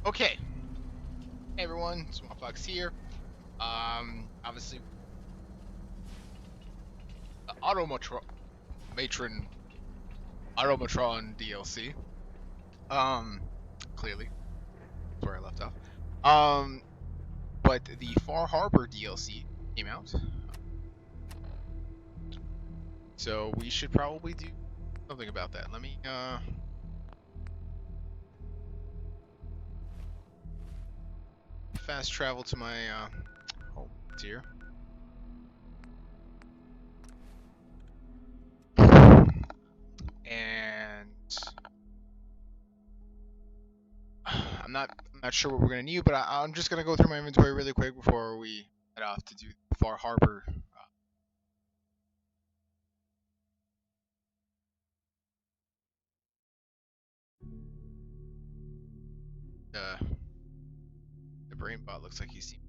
Okay. Hey everyone, Swampfox here. Obviously, Automatron, Matron, Automatron DLC. Um, Clearly, that's where I left off. But the Far Harbor DLC came out, so we should probably do something about that. Let me fast travel to my home tier. And I'm not sure what we're gonna need, but I'm just gonna go through my inventory really quick before we head off to do Far Harbor. The brain bot looks like he's seen.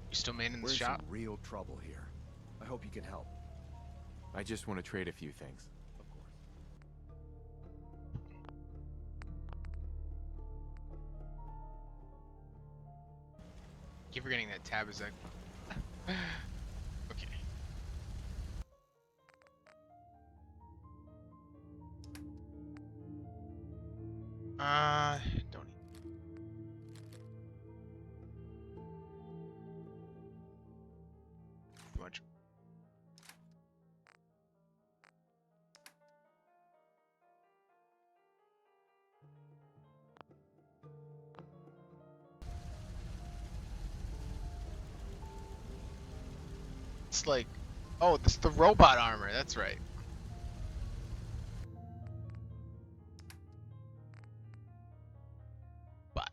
You still Maine in the We're in shop? some real trouble here. I hope you can help. I just want to trade a few things, of course. Keep forgetting that tab is like. Okay. Don't need too much. It's like, oh, this is the robot armor. That's right. But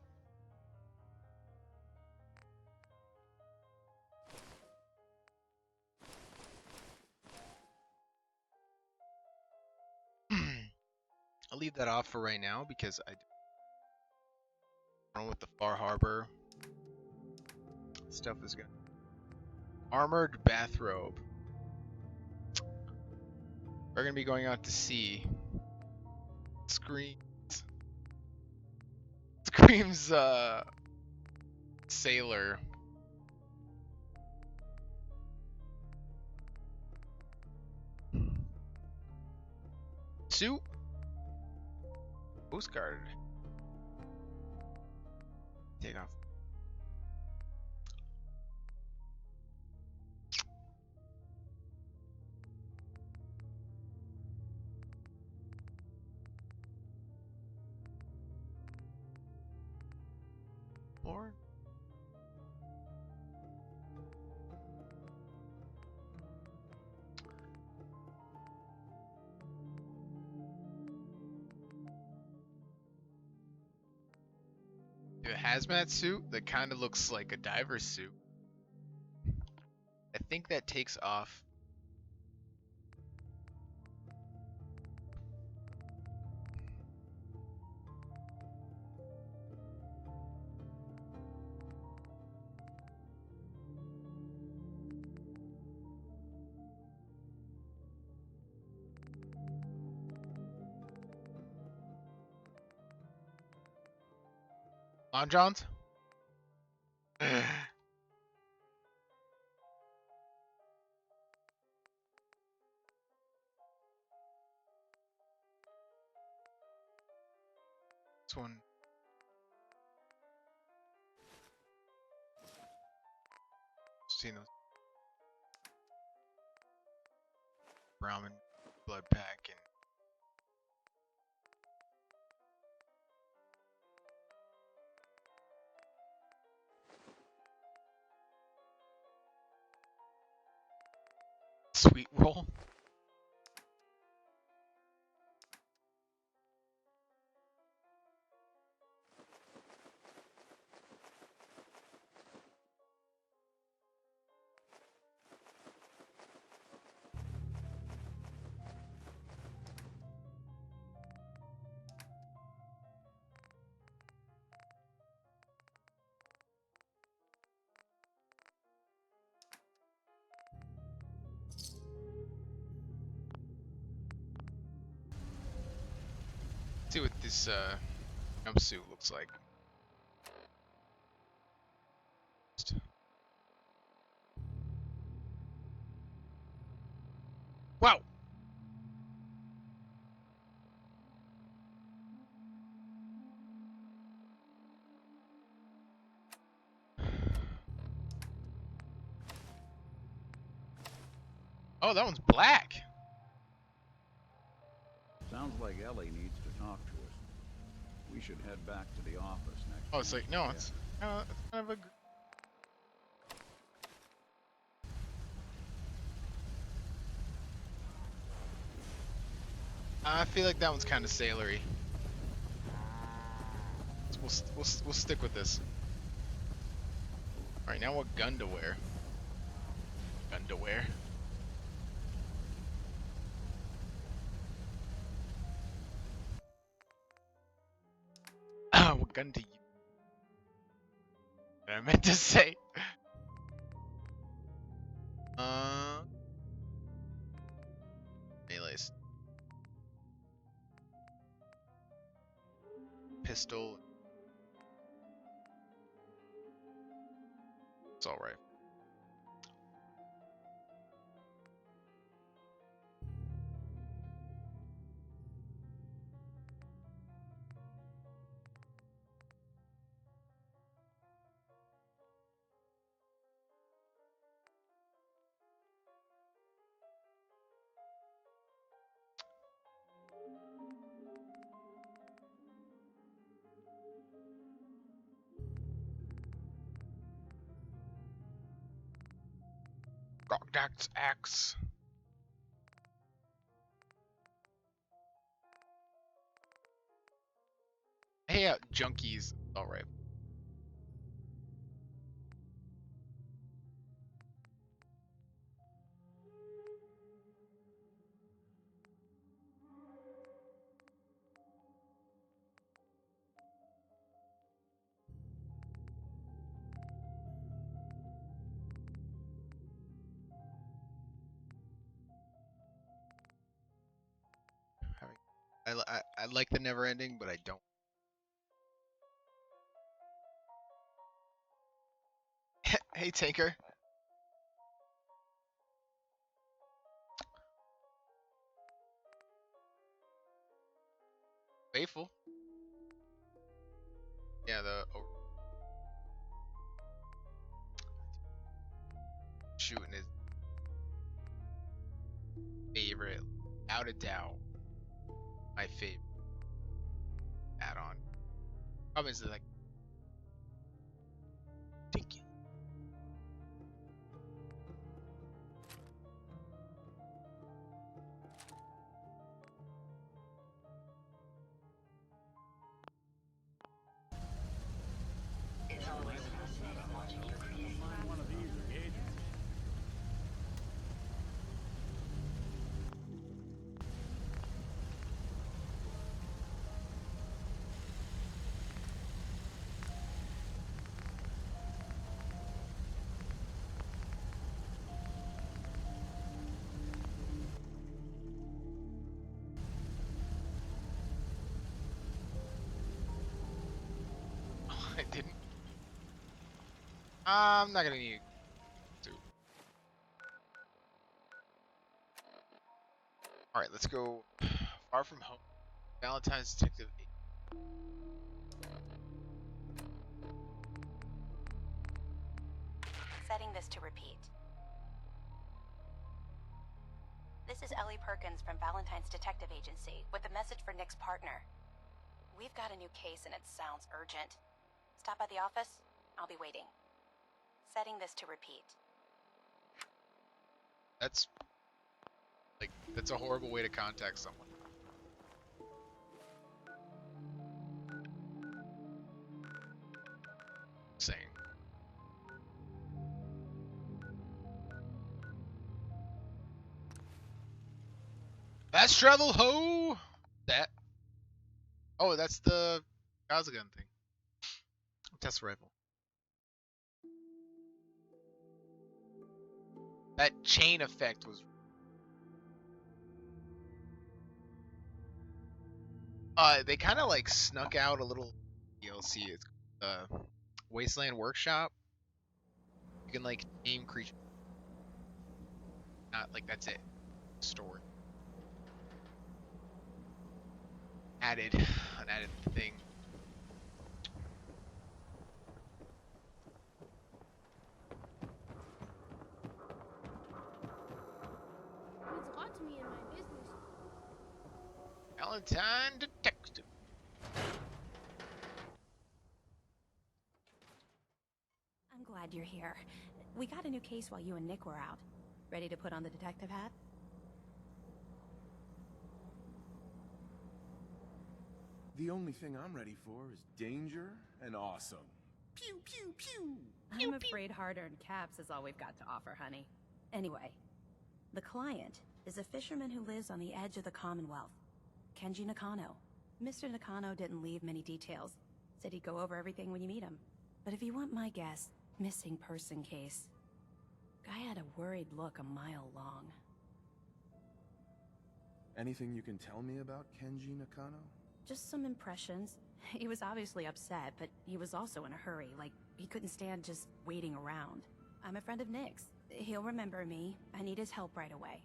I'll leave that off for right now because I don't know what the Far Harbor stuff is gonna. Armored bathrobe. We're gonna be going out to sea. Screams. Screams. Sailor. Suit. Coast Guard. Take off. Lord. A hazmat suit that kind of looks like a diver's suit. I think that takes off. On Johns? This one. Seen those Brahmin blood pack and sweet roll. see what this jumpsuit looks like. Wow. Oh, that one's black. Sounds like Ellie needs to talk to us. We should head back to the office next. Oh, it's like, no, it's kind of a. I feel like that one's kind of sailory. We'll stick with this. All right, now what gun to wear? Gun to wear. What gun to use? What I meant to say. Melees. Pistol. It's all right. Gogdax axe. Hey, junkies. All right. I like the never ending, but I don't. Hey, Tinker. Faithful. Yeah, shooting is favorite, without a doubt. My favorite add-on. Problem is like ridiculous. I didn't. I'm not gonna need to. All right, let's go. Far from home. Valentine's detective. Setting this to repeat. This is Ellie Perkins from Valentine's Detective Agency with a message for Nick's partner. We've got a new case and it sounds urgent. Stop by the office. I'll be waiting. Setting this to repeat. That's a horrible way to contact someone. Saying. Fast travel, ho! That. Oh, that's the Gaza gun thing. Test rifle. That chain effect was. They kind of like snuck out a little DLC. It's Wasteland Workshop. You can like name creatures. Not like that's it. Story. An added thing. Means a lot to me in my business. Valentine Detective. I'm glad you're here. We got a new case while you and Nick were out. Ready to put on the detective hat? The only thing I'm ready for is danger and awesome. Pew, pew, pew! I'm afraid hard-earned caps is all we've got to offer, honey. Anyway, the client is a fisherman who lives on the edge of the Commonwealth, Kenji Nakano. Mr. Nakano didn't leave many details. Said he'd go over everything when you meet him. But if you want my guess, missing person case. Guy had a worried look a mile long. Anything you can tell me about Kenji Nakano? Just some impressions. He was obviously upset, but he was also in a hurry, like he couldn't stand just waiting around. I'm a friend of Nick's. He'll remember me. I need his help right away.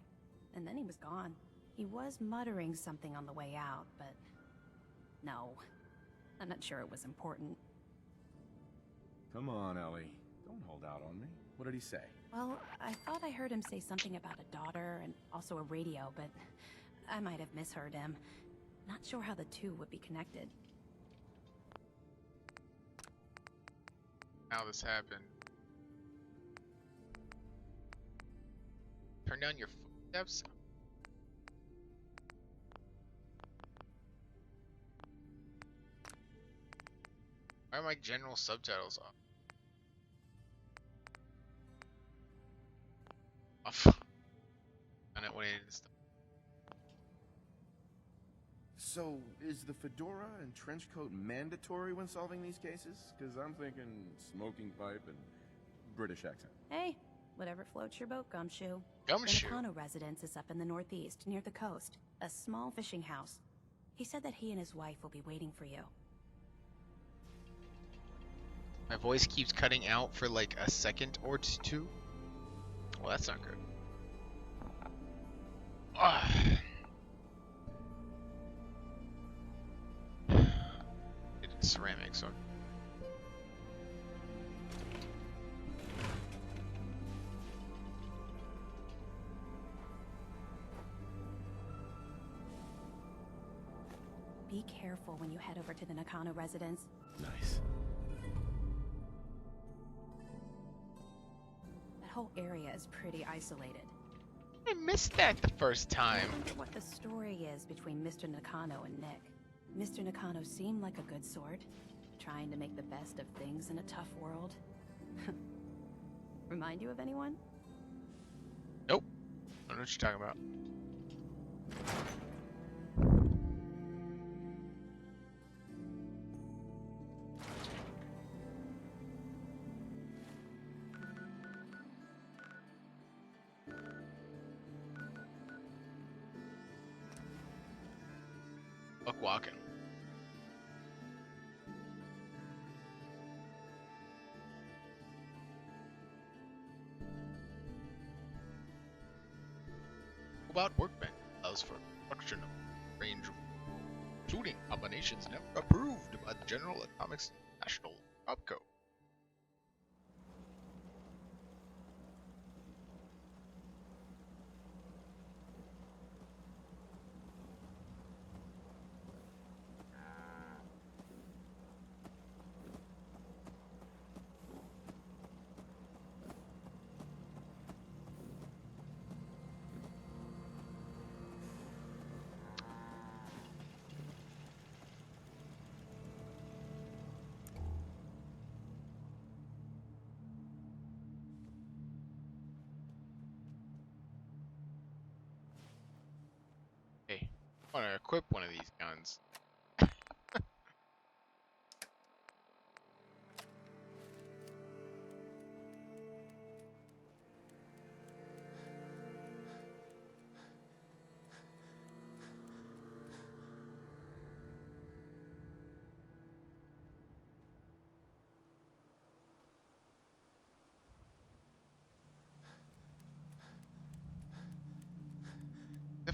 And then he was gone. He was muttering something on the way out, but... no. I'm not sure it was important. Come on, Ellie. Don't hold out on me. What did he say? Well, I thought I heard him say something about a daughter and also a radio, but I might have misheard him. Not sure how the two would be connected. How this happened. Turn down your footsteps. Why are my general subtitles off? On it when it is. So, is the fedora and trench coat mandatory when solving these cases? Because I'm thinking smoking pipe and British accent. Hey, whatever floats your boat, Gumshoe. Gumshoe? The Nakano residence is up in the northeast, near the coast. A small fishing house. He said that he and his wife will be waiting for you. My voice keeps cutting out for like a second or two. Well, that's not good. Ah. It's ceramic, so. Be careful when you head over to the Nakano residence. Nice. That whole area is pretty isolated. I missed that the first time. I wonder what the story is between Mr. Nakano and Nick. Mr. Nakano seemed like a good sort, trying to make the best of things in a tough world. Remind you of anyone? Nope. I don't know what you're talking about. Fuck walking. About workbench allows for construction of range, including combinations never approved by the General Atomics National Job Code. Hey, I want to equip one of these guns.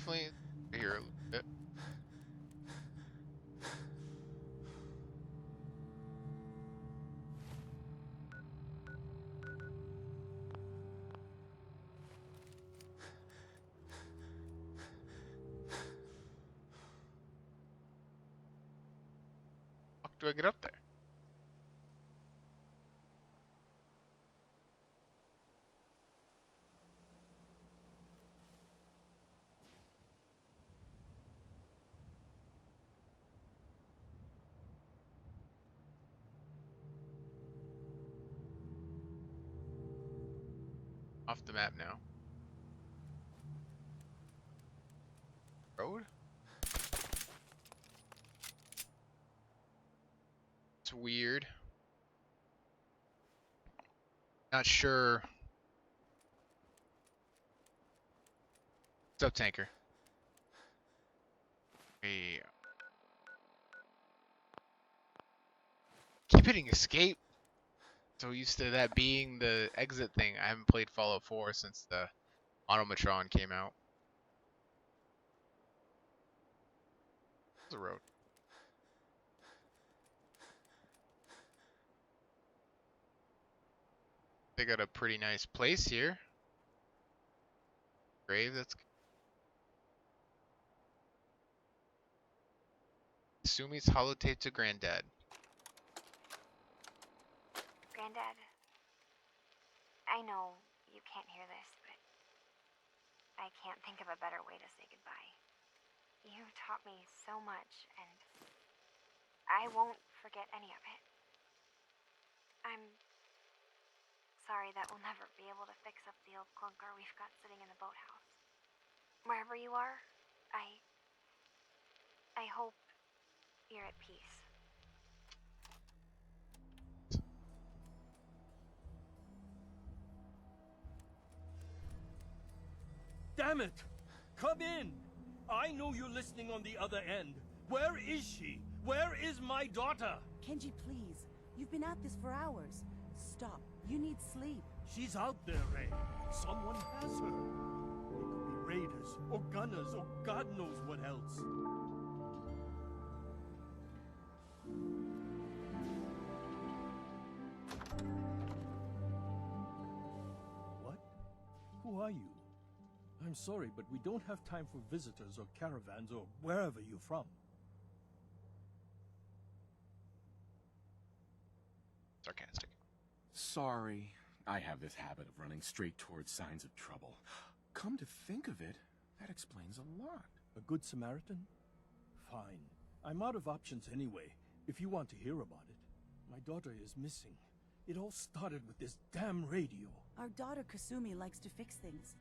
definitely here a little bit. How do I get up there? Off the map now. Road? It's weird. Not sure. What's up, tanker? We keep hitting escape. So used to that being the exit thing. I haven't played Fallout 4 since the Automatron came out. There's a road. They got a pretty nice place here. Grave, that's Sumi's holotape to Granddad. Granddad, I know you can't hear this, but I can't think of a better way to say goodbye. You taught me so much, and I won't forget any of it. I'm sorry that we'll never be able to fix up the old clunker we've got sitting in the boathouse. Wherever you are, I hope you're at peace. Damn it! Come in! I know you're listening on the other end. Where is she? Where is my daughter? Kenji, please. You've been at this for hours. Stop. You need sleep. She's out there, Ray. Someone has her. They could be raiders, or gunners, or God knows what else. What? Who are you? I'm sorry, but we don't have time for visitors or caravans or wherever you're from. Sarcastic. Sorry. I have this habit of running straight towards signs of trouble. Come to think of it, that explains a lot. A good Samaritan? Fine. I'm out of options anyway, if you want to hear about it. My daughter is missing. It all started with this damn radio. Our daughter Kasumi likes to fix things.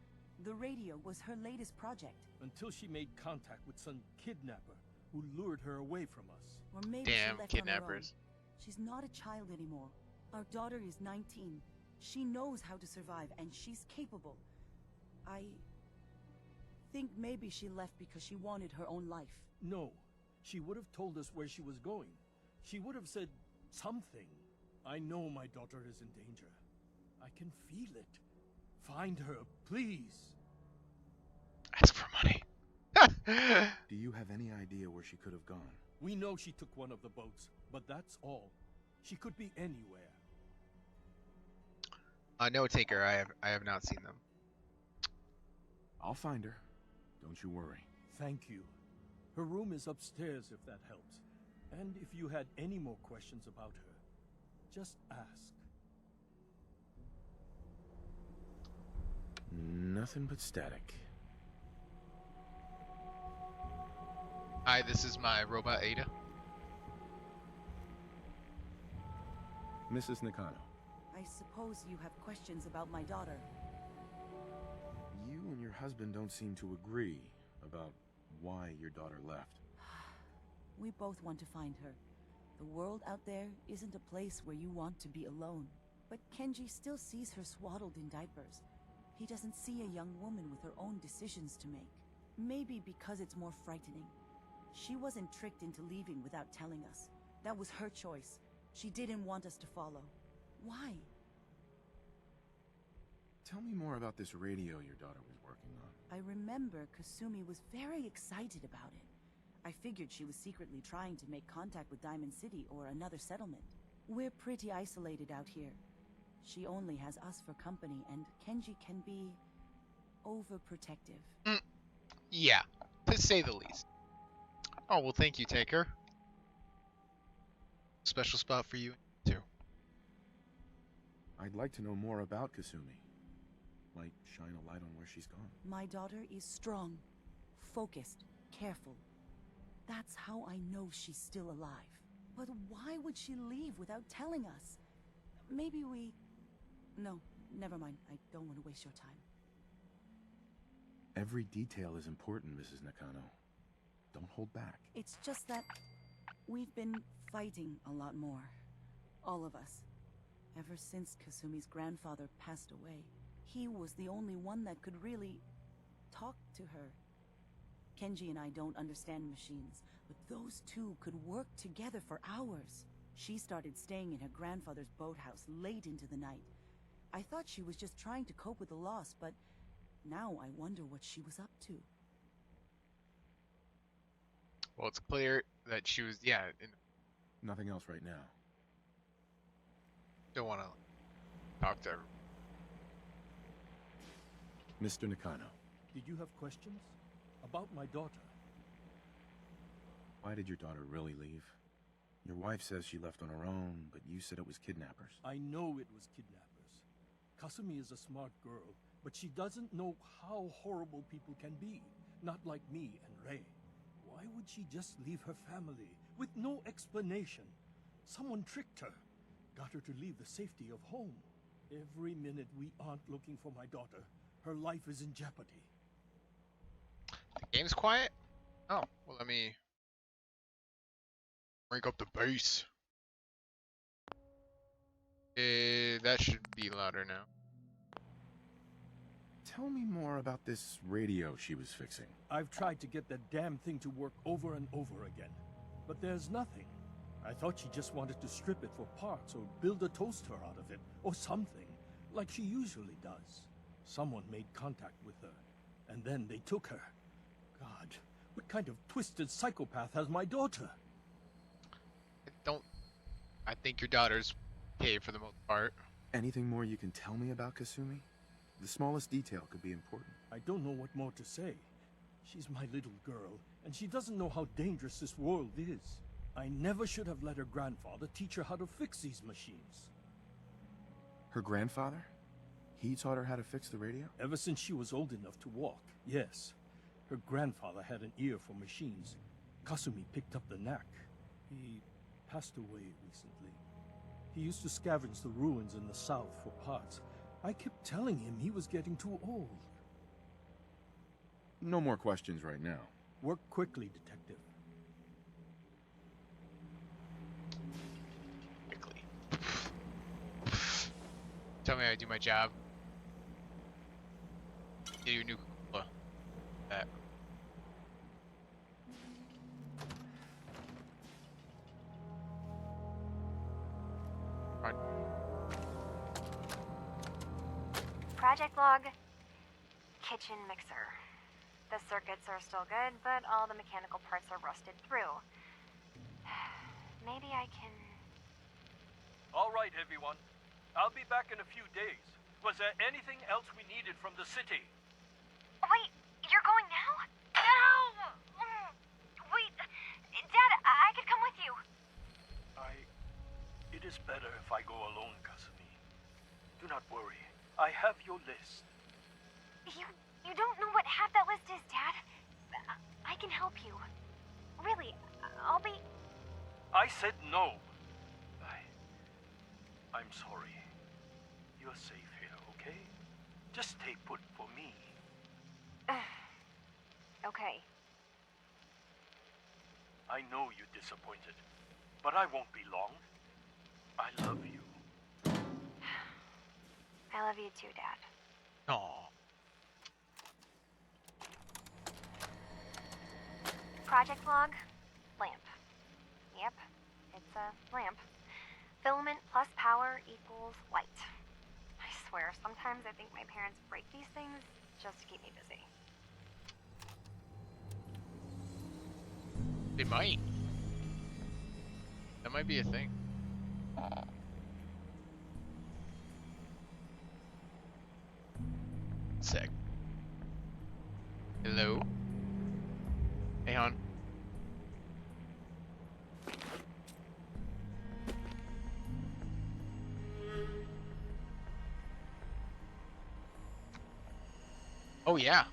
The radio was her latest project. Until she made contact with some kidnapper who lured her away from us. Or maybe Damn she left kidnappers. on her own. She's not a child anymore. Our daughter is 19. She knows how to survive, and she's capable. I think maybe she left because she wanted her own life. No. She would have told us where she was going. She would have said something. I know my daughter is in danger. I can feel it. Find her, please. Ask for money. Do you have any idea where she could have gone? We know she took one of the boats, but that's all. She could be anywhere. No, Tinker, I have not seen them. I'll find her. Don't you worry. Thank you. Her room is upstairs if that helps. And if you had any more questions about her, just ask. Nothing but static. Hi, this is my robot Ada. Mrs. Nakano, I suppose you have questions about my daughter. you and your husband don't seem to agree about why your daughter left. We both want to find her. The world out there isn't a place where you want to be alone. But Kenji still sees her swaddled in diapers. He doesn't see a young woman with her own decisions to make. Maybe because it's more frightening. She wasn't tricked into leaving without telling us. That was her choice. She didn't want us to follow. Why? Tell me more about this radio your daughter was working on. I remember Kasumi was very excited about it. I figured she was secretly trying to make contact with Diamond City or another settlement. We're pretty isolated out here. She only has us for company, and Kenji can be overprotective. Yeah, to say the least. Oh, well, thank you, Taker. Special spot for you, too. I'd like to know more about Kasumi. Might shine a light on where she's gone. My daughter is strong, focused, careful. That's how I know she's still alive. But why would she leave without telling us? Maybe we... No, never mind. I don't want to waste your time. Every detail is important, Mrs. Nakano. Don't hold back. It's just that we've been fighting a lot more. All of us. Ever since Kasumi's grandfather passed away, he was the only one that could really talk to her. Kenji and I don't understand machines, but those two could work together for hours. She started staying in her grandfather's boathouse late into the night. I thought she was just trying to cope with the loss, but now I wonder what she was up to. Well, it's clear that she was, yeah, Nothing else right now. don't want to talk to her. Mr. Nakano, Did you have questions? About my daughter? why did your daughter really leave? Your wife says she left on her own, but you said it was kidnappers. I know it was kidnappers. Kasumi is a smart girl, but she doesn't know how horrible people can be. Not like me and Ray. Why would she just leave her family with no explanation? Someone tricked her. Got her to leave the safety of home. Every minute we aren't looking for my daughter, her life is in jeopardy. The game's quiet? Oh, well, let me rank up the bass. That should be louder now. Tell me more about this radio she was fixing. I've tried to get that damn thing to work over and over again, but there's nothing. I thought she just wanted to strip it for parts or build a toaster out of it, or something, like she usually does. Someone made contact with her, and then they took her. God, what kind of twisted psychopath has my daughter? I think your daughter's okay for the most part. Anything more you can tell me about Kasumi? The smallest detail could be important. I don't know what more to say. She's my little girl, and she doesn't know how dangerous this world is. I never should have let her grandfather teach her how to fix these machines. Her grandfather? He taught her how to fix the radio? Ever since she was old enough to walk, yes. Her grandfather had an ear for machines. Kasumi picked up the knack. He passed away recently. He used to scavenge the ruins in the south for parts. I kept telling him he was getting too old. No more questions right now. Work quickly, Detective. Quickly. Tell me how to do my job. Get you a new that. Project log. Kitchen mixer. The circuits are still good, but all the mechanical parts are rusted through. Maybe I can... All right, everyone. I'll be back in a few days. Was there anything else we needed from the city? Wait, you're going now? No! Wait, Dad, I could come with you. It is better if I go alone, Kasumi. Do not worry. I have your list. You don't know what half that list is, Dad. I can help you. Really, I'll be... I said no. I'm sorry. You're safe here, okay? Just stay put for me. Okay. I know you're disappointed, but I won't be long. I love you. I love you too, Dad. Aww. Project log, lamp. Yep, it's a lamp. Filament plus power equals light. I swear, sometimes I think my parents break these things just to keep me busy. They might. That might be a thing. Sec. Hello? Hey, hon. Oh, yeah.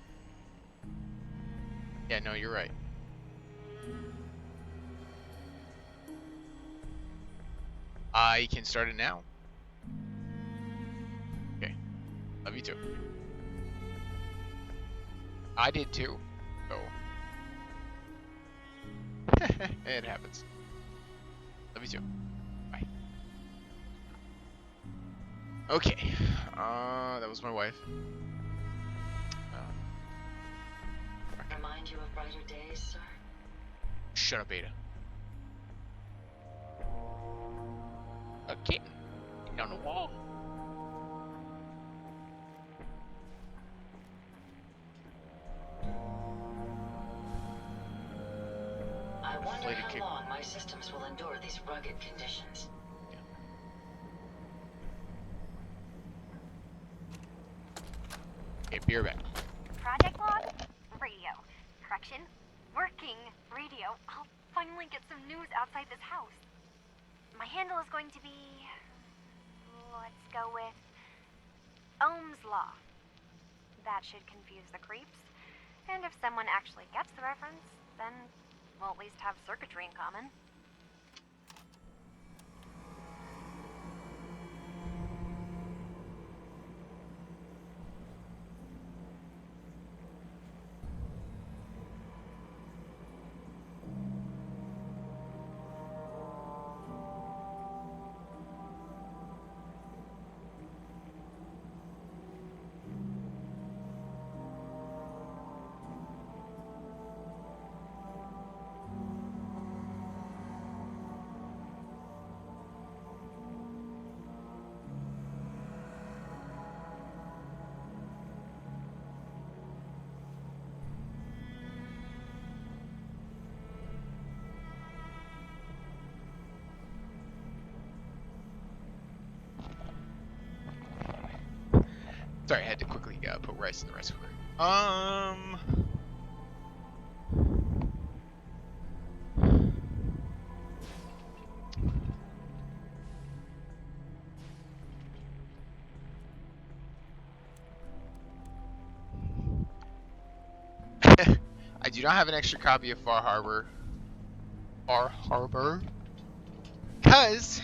Yeah, no, you're right. I can start it now. Okay. Love you too. I did too. So. It happens. Love you too. Bye. Okay. That was my wife. Remind you of brighter days, sir? Shut up, Ada. A kitten on the wall. I wonder how long my systems will endure these rugged conditions. Okay, beer back. Project log? Radio. Correction? Working radio. I'll finally get some news outside this house. My handle is going to be... let's go with... Ohm's Law. That should confuse the creeps. And if someone actually gets the reference, then we'll at least have circuitry in common. Sorry, I had to quickly put rice in the rice cooker. I do not have an extra copy of Far Harbor. Because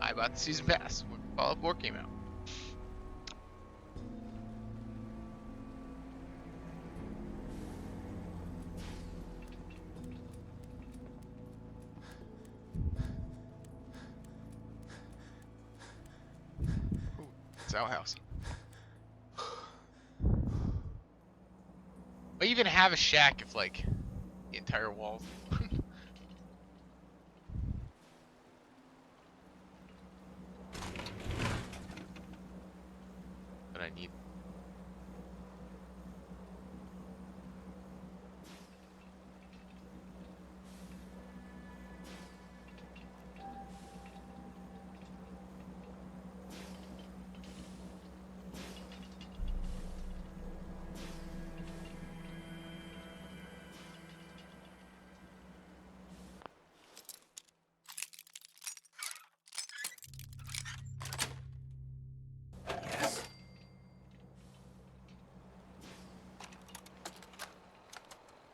I bought the season pass when Fall Out Boy came out. Ooh, it's our house. I even have a shack if like the entire wall. But I need.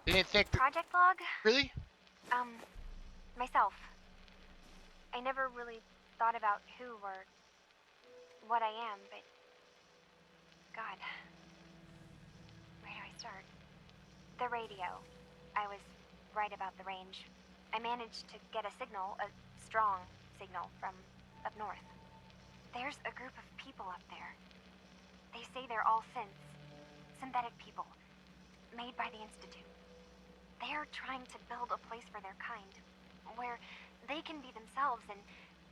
Didn't think. Project log? Really? Myself. I never really thought about who or what I am, but... God. Where do I start? The radio. I was right about the range. I managed to get a signal, a strong signal, from up north. There's a group of people up there. They say they're all synths. Synthetic people. Made by the Institute. They're trying to build a place for their kind, where they can be themselves and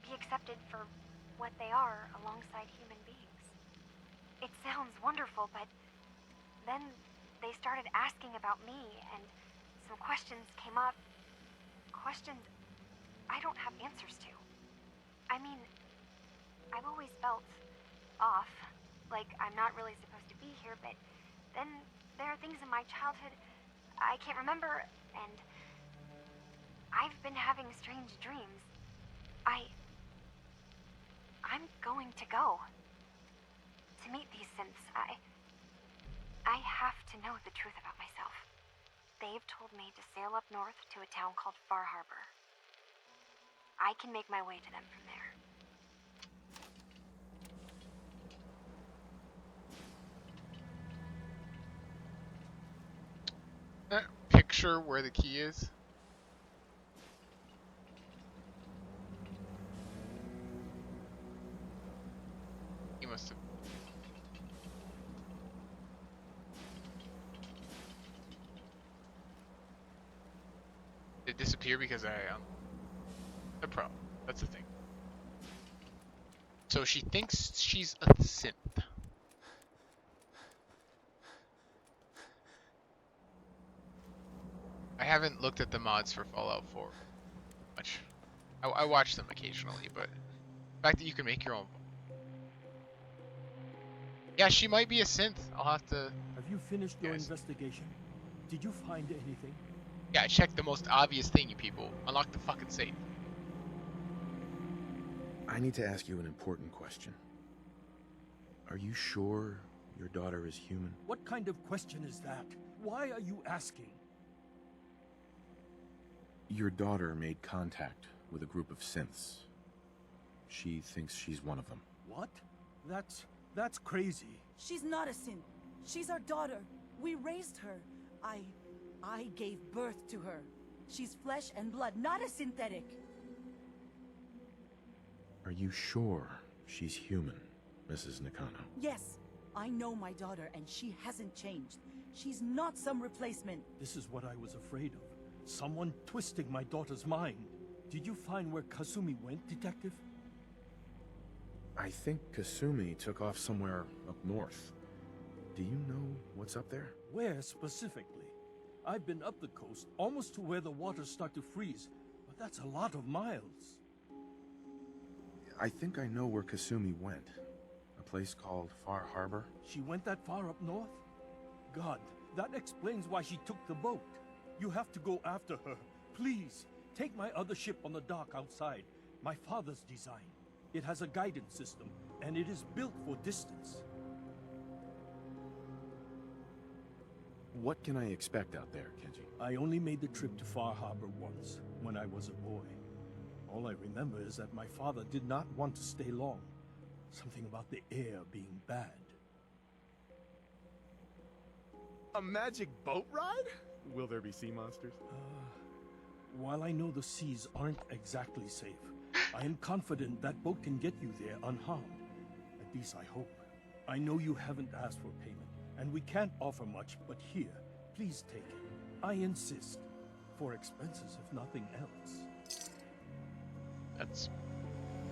be accepted for what they are alongside human beings. It sounds wonderful, but then they started asking about me and some questions came up. Questions I don't have answers to. I mean, I've always felt off, like I'm not really supposed to be here, but then there are things in my childhood I can't remember, and I've been having strange dreams. I'm going to go to meet these synths. I have to know the truth about myself. They've told me to sail up north to a town called Far Harbor. I can make my way to them from there. Picture where the key is. He must have. Did it disappear because I the problem. That's the thing. So she thinks she's a synth. I haven't looked at the mods for Fallout 4 much. I watch them occasionally, but the fact that you can make your own. Yeah, she might be a synth. I'll have to. Have you finished your investigation? Did you find anything? Yeah, check the most obvious thing, you people. Unlock the fucking safe. I need to ask you an important question. Are you sure your daughter is human? What kind of question is that? Why are you asking? Your daughter made contact with a group of synths. She thinks she's one of them. What? That's crazy. She's not a synth. She's our daughter. We raised her. I gave birth to her. She's flesh and blood, not a synthetic. Are you sure she's human, Mrs. Nakano? Yes, I know my daughter, and she hasn't changed. She's not some replacement. This is what I was afraid of. Someone twisting my daughter's mind. Did you find where Kasumi went, Detective? I think Kasumi took off somewhere up north. Do you know what's up there? Where specifically? I've been up the coast, almost to where the waters start to freeze, but that's a lot of miles. I think I know where Kasumi went. A place called Far Harbor. She went that far up north? God, that explains why she took the boat. You have to go after her. Please, take my other ship on the dock outside. My father's design. It has a guidance system, and it is built for distance. What can I expect out there, Kenji? I only made the trip to Far Harbor once, when I was a boy. All I remember is that my father did not want to stay long. Something about the air being bad. A magic boat ride? Will there be sea monsters? While I know the seas aren't exactly safe, I am confident that boat can get you there unharmed. At least I hope. I know you haven't asked for payment, and we can't offer much, but here, please take it. I insist. For expenses, if nothing else. That's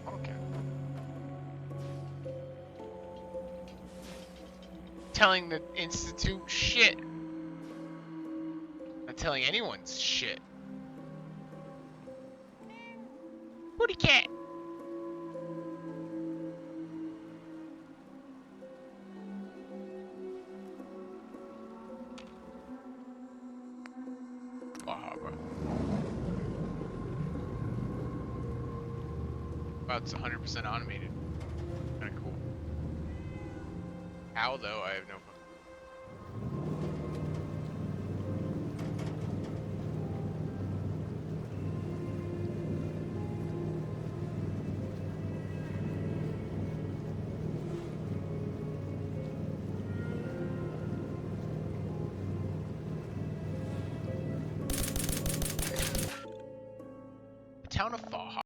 okay. Telling the Institute shit. Not telling anyone's shit. Booty cat. Wow, it's 100% automated. Kinda cool. How though? I have no. Town of Faha.